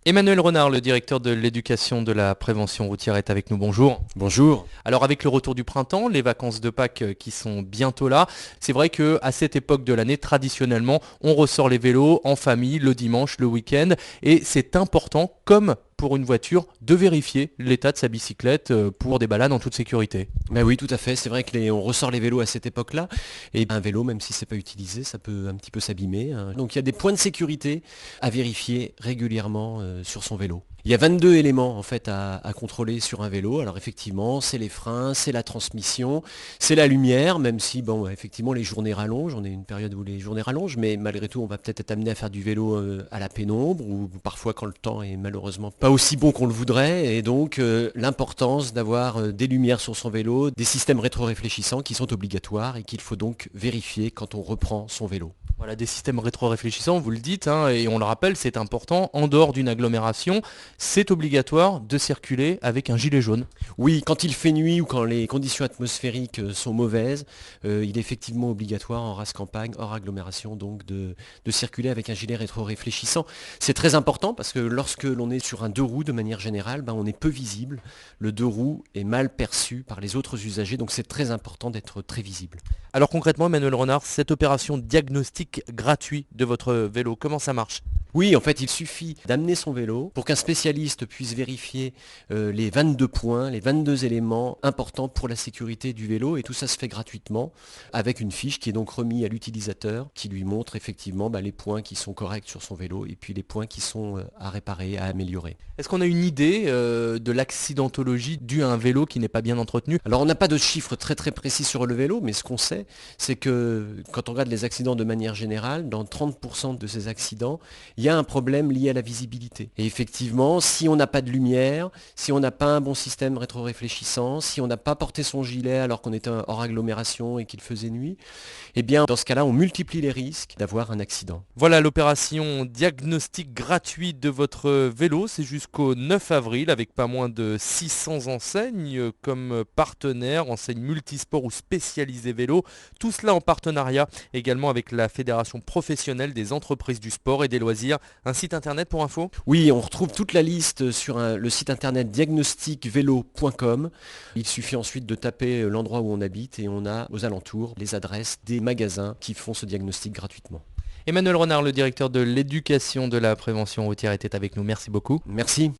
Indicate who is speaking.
Speaker 1: Emmanuel Renard, le directeur de l'éducation de la prévention routière est avec nous. Bonjour.
Speaker 2: Bonjour.
Speaker 1: Alors avec le retour du printemps, les vacances de Pâques qui sont bientôt là, c'est vrai qu'à cette époque de l'année, traditionnellement, on ressort les vélos en famille le dimanche, le week-end, et c'est important, comme pour une voiture, de vérifier l'état de sa bicyclette pour des balades en toute sécurité.
Speaker 2: Ben oui, tout à fait. C'est vrai que on ressort les vélos à cette époque-là. Et un vélo, même si c'est pas utilisé, ça peut un petit peu s'abîmer, hein. Donc il y a des points de sécurité à vérifier régulièrement sur son vélo. Il y a 22 éléments en fait à contrôler sur un vélo. Alors effectivement, c'est les freins, c'est la transmission, c'est la lumière, même si bon, effectivement les journées rallongent. On est une période où les journées rallongent, mais malgré tout, on va peut-être être amené à faire du vélo à la pénombre ou parfois quand le temps est malheureusement pas aussi bon qu'on le voudrait. Et donc l'importance d'avoir des lumières sur son vélo, des systèmes rétro-réfléchissants qui sont obligatoires et qu'il faut donc vérifier quand on reprend son vélo.
Speaker 1: Voilà, des systèmes rétro-réfléchissants, vous le dites, hein, et on le rappelle, c'est important, en dehors d'une agglomération, c'est obligatoire de circuler avec un gilet jaune.
Speaker 2: Oui, quand il fait nuit ou quand les conditions atmosphériques sont mauvaises, il est effectivement obligatoire en race campagne, hors agglomération, donc de circuler avec un gilet rétro-réfléchissant. C'est très important parce que lorsque l'on est sur un deux roues, de manière générale, on est peu visible. Le deux roues est mal perçu par les autres usagers, donc c'est très important d'être très visible.
Speaker 1: Alors concrètement, Emmanuel Renard, cette opération diagnostic gratuit de votre vélo, comment ça marche?
Speaker 2: Oui, en fait, il suffit d'amener son vélo pour qu'un spécialiste puisse vérifier les 22 points, les 22 éléments importants pour la sécurité du vélo. Et tout ça se fait gratuitement avec une fiche qui est donc remise à l'utilisateur qui lui montre effectivement les points qui sont corrects sur son vélo et puis les points qui sont à réparer, à améliorer.
Speaker 1: Est-ce qu'on a une idée de l'accidentologie due à un vélo qui n'est pas bien entretenu?
Speaker 2: Alors on n'a pas de chiffres très très précis sur le vélo, mais ce qu'on sait, c'est que quand on regarde les accidents de manière générale, dans 30% de ces accidents, il y a un problème lié à la visibilité. Et effectivement, si on n'a pas de lumière, si on n'a pas un bon système rétro-réfléchissant, si on n'a pas porté son gilet alors qu'on était hors agglomération et qu'il faisait nuit, eh bien dans ce cas-là, on multiplie les risques d'avoir un accident.
Speaker 1: Voilà l'opération diagnostic gratuit de votre vélo, c'est jusqu'au 9 avril avec pas moins de 600 enseignes comme partenaires, enseignes multisports ou spécialisées vélo. Tout cela en partenariat également avec la Fédération professionnelle des entreprises du sport et des loisirs. Un site internet pour info?
Speaker 2: Oui, on retrouve toute la liste sur le site internet diagnosticvélo.com. Il suffit ensuite de taper l'endroit où on habite et on a aux alentours les adresses des magasins qui font ce diagnostic gratuitement.
Speaker 1: Emmanuel Renard, le directeur de l'éducation de la prévention routière, était avec nous. Merci beaucoup.
Speaker 2: Merci.